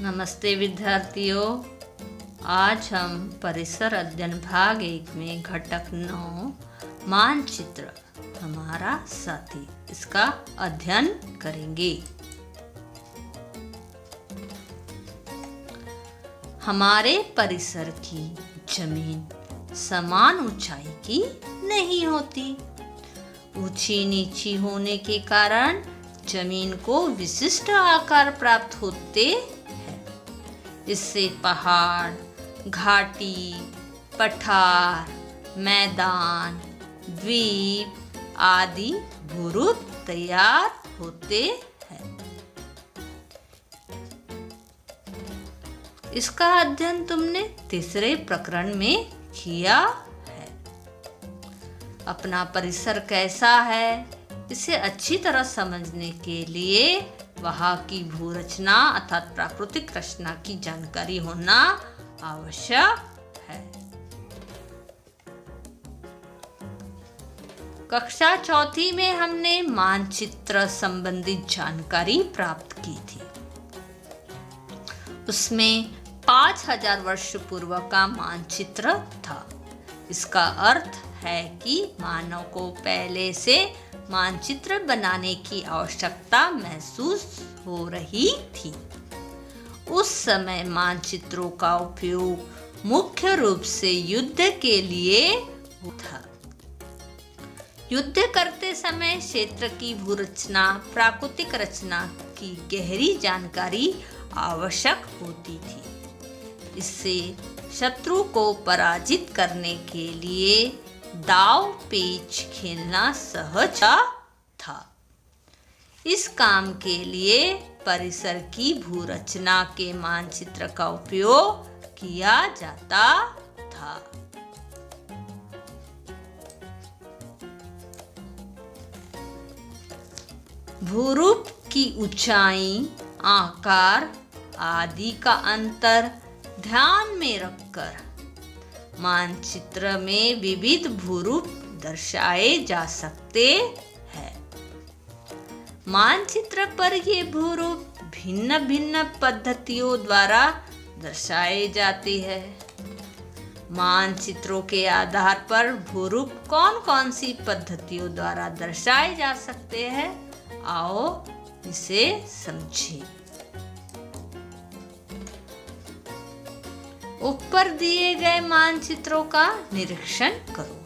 नमस्ते विद्यार्थियों। आज हम परिसर अध्ययन भाग 1 में घटक 9 मानचित्र हमारा साथी इसका अध्ययन करेंगे। हमारे परिसर की जमीन समान ऊंचाई की नहीं होती। ऊंची नीची होने के कारण जमीन को विशिष्ट आकार प्राप्त होते हैं। इससे पहाड़, घाटी, पठार, मैदान, द्वीप आदि भूरूप तैयार होते हैं। इसका अध्ययन तुमने तीसरे प्रकरण में किया है। अपना परिसर कैसा है इसे अच्छी तरह समझने के लिए वहाँ की भूरचना अर्थात प्राकृतिक रचना की जानकारी होना आवश्यक है। कक्षा चौथी में हमने मानचित्र संबंधित जानकारी प्राप्त की थी। उसमें 5000 वर्ष पूर्व का मानचित्र था। इसका अर्थ है कि मानव को पहले से मानचित्र बनाने की आवश्यकता महसूस हो रही थी। उस समय मानचित्रों का उपयोग मुख्य रूप से युद्ध के लिए था। युद्ध करते समय क्षेत्र की भूरचना, प्राकृतिक रचना की गहरी जानकारी आवश्यक होती थी। इससे शत्रु को पराजित करने के लिए दाव पेच खेलना सहज था। इस काम के लिए परिसर की भूरचना के मानचित्र का उपयोग किया जाता था। भूरूप की ऊंचाई, आकार आदि का अंतर ध्यान में रखकर मानचित्र में विविध भूरूप दर्शाए जा सकते हैं। मानचित्र पर ये भूरूप भिन्न भिन्न पद्धतियों द्वारा दर्शाए जाते हैं। मानचित्रों के आधार पर भूरूप कौन कौन सी पद्धतियों द्वारा दर्शाए जा सकते हैं, आओ इसे समझें। ऊपर दिए गए मानचित्रों का निरीक्षण करो।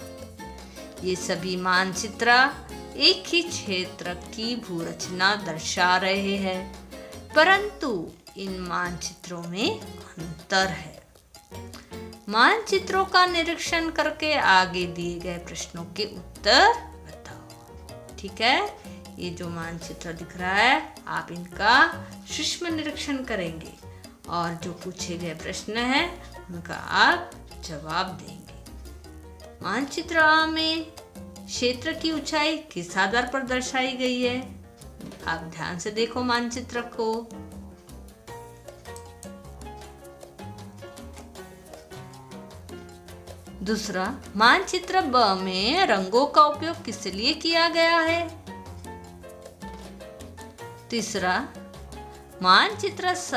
ये सभी मानचित्र एक ही क्षेत्र की भूरचना दर्शा रहे हैं, परंतु इन मानचित्रों में अंतर है। मानचित्रों का निरीक्षण करके आगे दिए गए प्रश्नों के उत्तर बताओ। ठीक है, ये जो मानचित्र दिख रहा है आप इनका सूक्ष्म निरीक्षण करेंगे और जो पूछे गए प्रश्न हैं उनका आप जवाब देंगे। मानचित्र A में क्षेत्र की ऊंचाई किस आधार पर दर्शाई गई है? आप ध्यान से देखो मानचित्र को। दूसरा, मानचित्र B में रंगों का उपयोग किस लिए किया गया है? तीसरा, मानचित्र स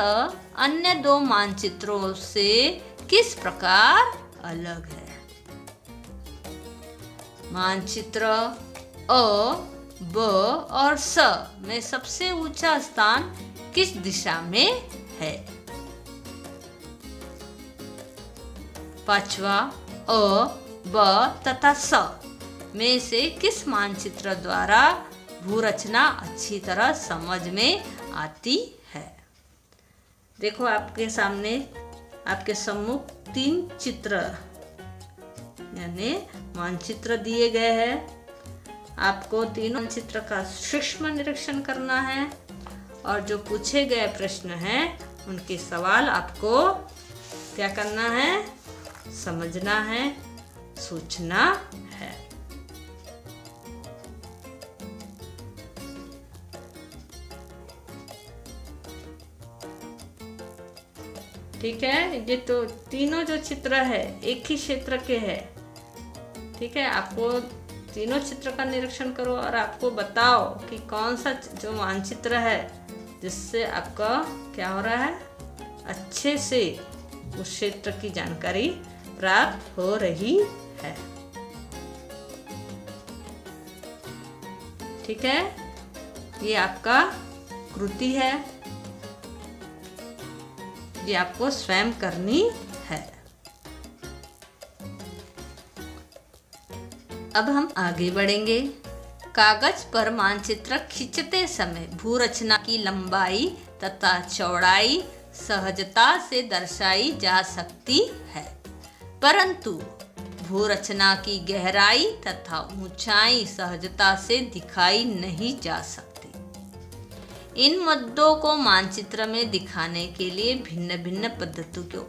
अन्य दो मानचित्रों से किस प्रकार अलग है? मानचित्र अ, ब और स में सबसे ऊंचा स्थान किस दिशा में है? पांचवा, अ, ब तथा स में से किस मानचित्र द्वारा भूरचना अच्छी तरह समझ में आती है? देखो आपके सामने, आपके सम्मुख 3 चित्र यानी मानचित्र दिए गए हैं। आपको तीनों चित्र का सूक्ष्म निरीक्षण करना है और जो पूछे गए प्रश्न हैं उनके सवाल आपको क्या करना है? समझना है, सोचना है। ठीक है, ये तो तीनों जो चित्र है एक ही क्षेत्र के हैं। ठीक है, आपको तीनों चित्र का निरीक्षण करो और आपको बताओ कि कौन सा जो मानचित्र है जिससे आपका क्या हो रहा है, अच्छे से उस क्षेत्र की जानकारी प्राप्त हो रही है। ठीक है, ये आपका कृति है, ये आपको स्वयं करनी है। अब हम आगे बढ़ेंगे। कागज पर मानचित्र खींचते समय भूरचना की लंबाई तथा चौड़ाई सहजता से दर्शाई जा सकती है, परंतु भूरचना की गहराई तथा ऊंचाई सहजता से दिखाई नहीं जा सकती। इन मुद्दों को मानचित्र में दिखाने के लिए भिन्न भिन्न पद्धतियों का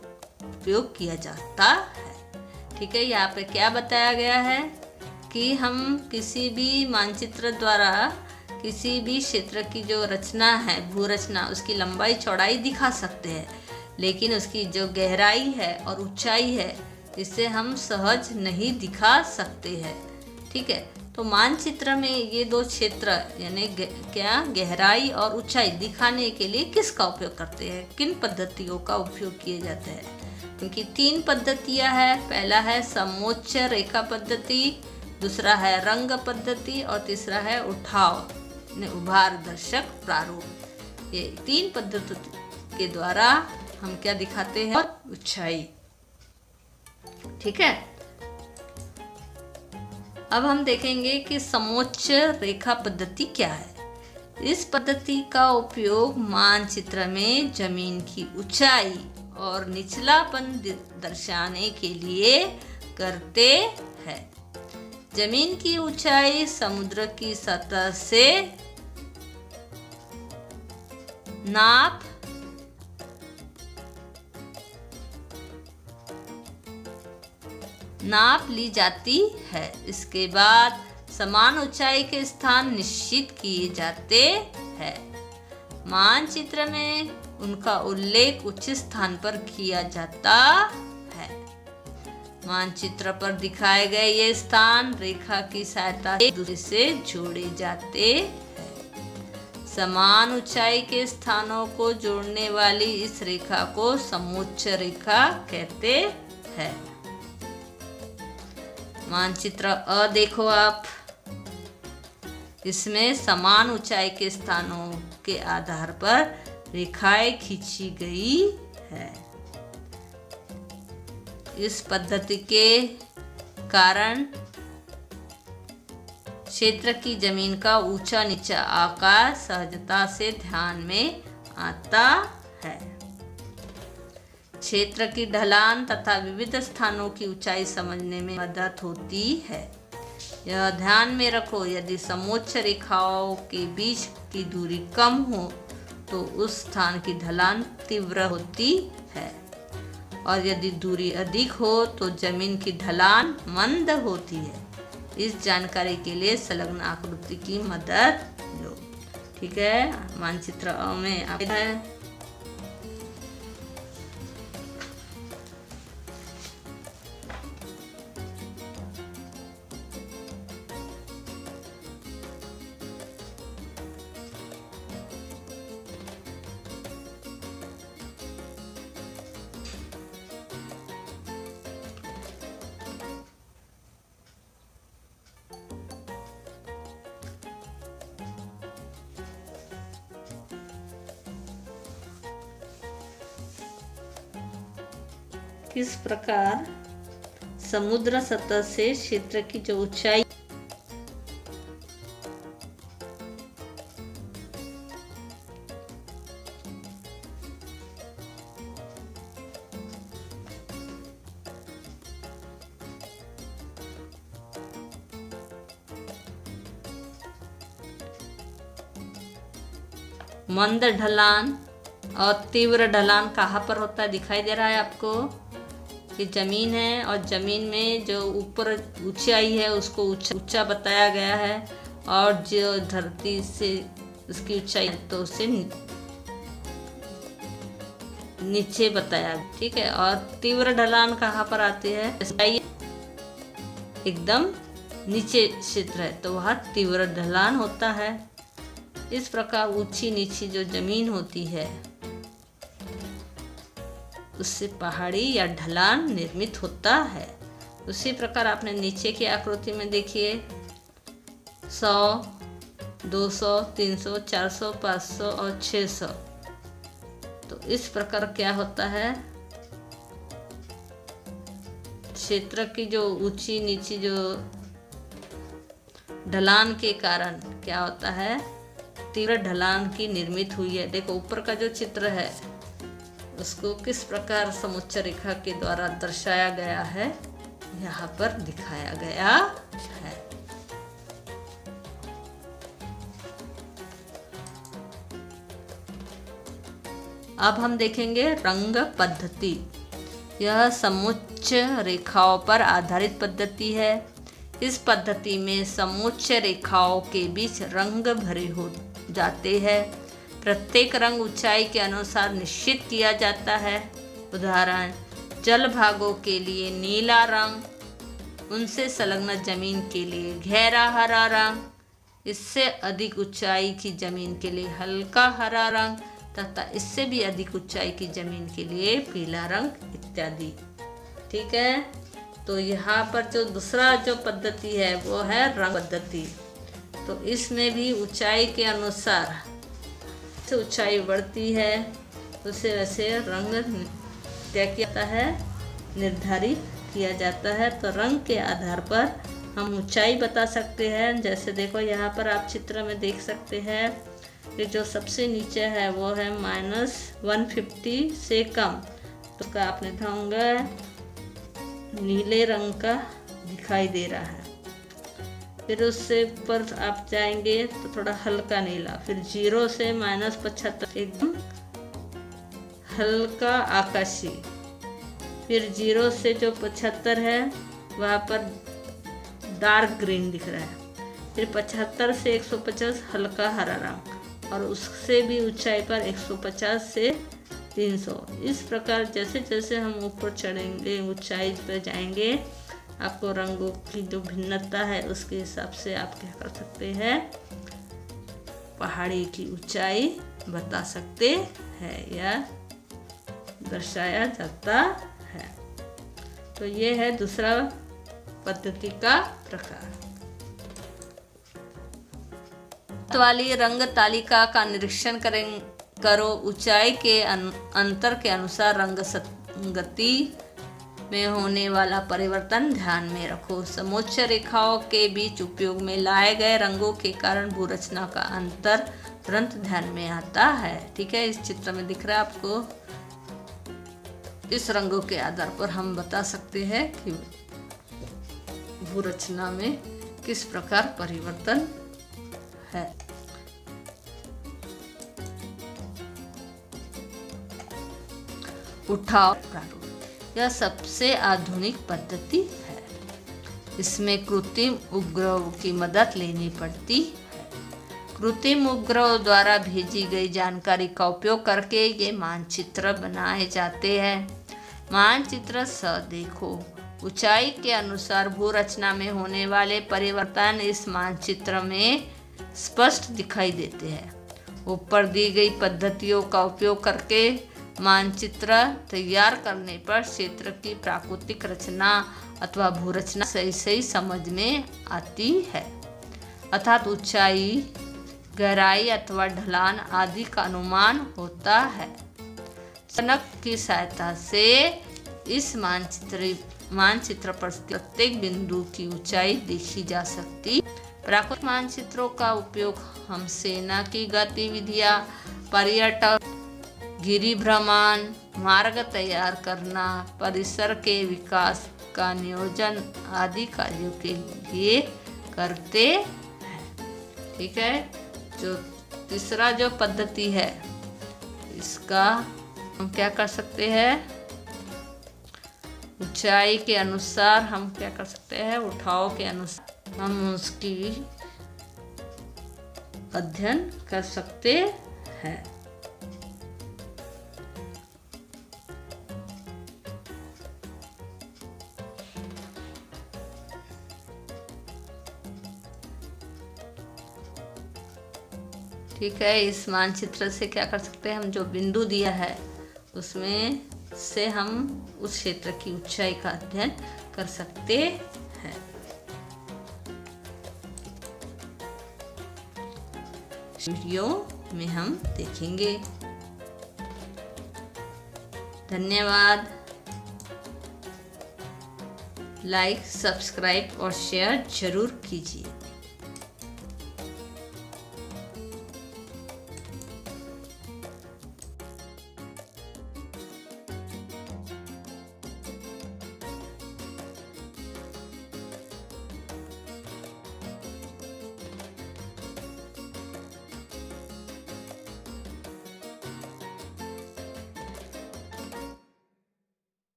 उपयोग किया जाता है। ठीक है, यहाँ पे क्या बताया गया है कि हम किसी भी मानचित्र द्वारा किसी भी क्षेत्र की जो रचना है, भूरचना, उसकी लंबाई चौड़ाई दिखा सकते हैं, लेकिन उसकी जो गहराई है और ऊंचाई है इसे हम सहज नहीं दिखा सकते हैं। ठीक है, तो मानचित्र में ये दो क्षेत्र यानी क्या गहराई और ऊंचाई दिखाने के लिए किसका उपयोग करते हैं, किन पद्धतियों का उपयोग किए जाते हैं? क्योंकि 3 पद्धतियां हैं। पहला है समोच्च रेखा पद्धति, दूसरा है रंग पद्धति और तीसरा है उठाव उभार दर्शक प्रारूप। ये 3 पद्धति के द्वारा हम क्या दिखाते हैं, ऊंचाई। ठीक है, अब हम देखेंगे कि समोच्च रेखा पद्धति क्या है। इस पद्धति का उपयोग मानचित्र में जमीन की ऊंचाई और निचलापन दर्शाने के लिए करते हैं। जमीन की ऊंचाई समुद्र की सतह से नाप ली जाती है। इसके बाद समान ऊंचाई के स्थान निश्चित किए जाते हैं। मानचित्र में उनका उल्लेख उच्च स्थान पर किया जाता है। मानचित्र पर दिखाए गए ये स्थान रेखा की सहायता से एक दूसरे से जोड़े जाते हैं। समान ऊंचाई के स्थानों को जोड़ने वाली इस रेखा को समोच्च रेखा कहते हैं। मानचित्र अ देखो आप, इसमें समान ऊंचाई के स्थानों के आधार पर रेखाएं खींची गई है। इस पद्धति के कारण क्षेत्र की जमीन का ऊंचा नीचा आकार सहजता से ध्यान में आता है। क्षेत्र की ढलान तथा विविध स्थानों की ऊंचाई समझने में मदद होती है। यह ध्यान में रखो, यदि समोच्च रेखाओं के बीच की दूरी कम हो तो उस स्थान की ढलान तीव्र होती है, और यदि दूरी अधिक हो तो जमीन की ढलान मंद होती है। इस जानकारी के लिए संलग्न आकृति की मदद लो। ठीक है, मानचित्र में आप है किस प्रकार समुद्र सतह से क्षेत्र की जो ऊंचाई मंद ढलान और तीव्र ढलान कहाँ पर होता है, दिखाई दे रहा है आपको कि जमीन है और जमीन में जो ऊपर ऊंचाई है उसको ऊंचा बताया गया है, और जो धरती से उसकी ऊंचाई तो उसे नीचे बताया। ठीक है, और तीव्र ढलान कहाँ पर आती है, एकदम नीचे क्षेत्र है तो वह तीव्र ढलान होता है। इस प्रकार ऊंची नीची जो जमीन होती है उससे पहाड़ी या ढलान निर्मित होता है। उसी प्रकार आपने नीचे की आकृति में देखिए 100, 200, 300, 400, 500 और 600। तो इस प्रकार क्या होता है, क्षेत्र की जो ऊंची नीची जो ढलान के कारण क्या होता है, तीव्र ढलान की निर्मित हुई है। देखो ऊपर का जो चित्र है उसको किस प्रकार समुच्च रेखा के द्वारा दर्शाया गया है, यहाँ पर दिखाया गया है। अब हम देखेंगे रंग पद्धति। यह समुच्च रेखाओं पर आधारित पद्धति है। इस पद्धति में समुच्च रेखाओं के बीच रंग भरे हो जाते हैं। प्रत्येक रंग ऊंचाई के अनुसार निश्चित किया जाता है। उदाहरण, जल भागों के लिए नीला रंग, उनसे संलग्न जमीन के लिए गहरा हरा रंग, इससे अधिक ऊंचाई की जमीन के लिए हल्का हरा रंग तथा इससे भी अधिक ऊंचाई की जमीन के लिए पीला रंग इत्यादि। ठीक है, तो यहाँ पर जो दूसरा जो पद्धति है वो है रंग पद्धति। तो इसमें भी ऊंचाई के अनुसार से ऊंचाई बढ़ती है उसे वैसे रंग क्या किया जाता है, निर्धारित किया जाता है। तो रंग के आधार पर हम ऊंचाई बता सकते हैं। जैसे देखो यहाँ पर आप चित्र में देख सकते हैं कि जो सबसे नीचे है वो है -150 से कम, तो उसका आपने ढंगा नीले रंग का दिखाई दे रहा है। फिर उससे ऊपर आप जाएंगे तो थोड़ा हल्का नीला, फिर 0 से -75 एकदम हल्का आकाशी, फिर 0 से जो 75 है वहाँ पर डार्क ग्रीन दिख रहा है, फिर 75 से 150 हल्का हरा रंग, और उससे भी ऊंचाई पर 150 से 300। इस प्रकार जैसे जैसे हम ऊपर चढ़ेंगे, ऊंचाई पर जाएंगे, आपको रंगों की जो भिन्नता है उसके हिसाब से आप क्या कर सकते हैं, पहाड़ी की ऊंचाई बता सकते हैं या दर्शाया जाता है। तो ये है दूसरा पद्धति का प्रकार। वाली रंग तालिका का निरीक्षण करो। ऊंचाई के अंतर के अनुसार रंग संगति में होने वाला परिवर्तन ध्यान में रखो। समुच्च रेखाओं के बीच उपयोग में लाए गए रंगों के कारण भूरचना का अंतर तुरंत ध्यान में आता है। ठीक है, इस चित्र में दिख रहा है आपको। इस रंगों के आधार पर हम बता सकते हैं कि भूरचना में किस प्रकार परिवर्तन है। उठाव प्रारूप यह सबसे आधुनिक पद्धति है। इसमें कृत्रिम उपग्रहों की मदद लेनी पड़ती है। कृत्रिम उपग्रहों द्वारा भेजी गई जानकारी का उपयोग करके ये मानचित्र बनाए जाते हैं। मानचित्र स देखो। ऊंचाई के अनुसार भूरचना में होने वाले परिवर्तन इस मानचित्र में स्पष्ट दिखाई देते हैं। ऊपर दी गई पद्धतियों का उपयोग करके मानचित्र तैयार करने पर क्षेत्र की प्राकृतिक रचना अथवा भूरचना सही समझ में आती है, अर्थात ऊंचाई, गहराई अथवा ढलान आदि का अनुमान होता है। संगणक की सहायता से इस मानचित्र पर प्रत्येक बिंदु की ऊंचाई देखी जा सकती। प्राकृतिक मानचित्रों का उपयोग हम सेना की गतिविधियां, पर्यटक, गिरि भ्रमण, मार्ग तैयार करना, परिसर के विकास का नियोजन आदि कार्यों के लिए करते हैं। ठीक है, जो तीसरा जो पद्धति है इसका हम क्या कर सकते हैं, ऊंचाई के अनुसार हम क्या कर सकते हैं, उठाव के अनुसार हम उसकी अध्ययन कर सकते हैं। ठीक है, इस मानचित्र से क्या कर सकते हैं, हम जो बिंदु दिया है उसमें से हम उस क्षेत्र की ऊंचाई का अध्ययन कर सकते हैं। वीडियो में हम देखेंगे। धन्यवाद। लाइक, सब्सक्राइब और शेयर जरूर कीजिए।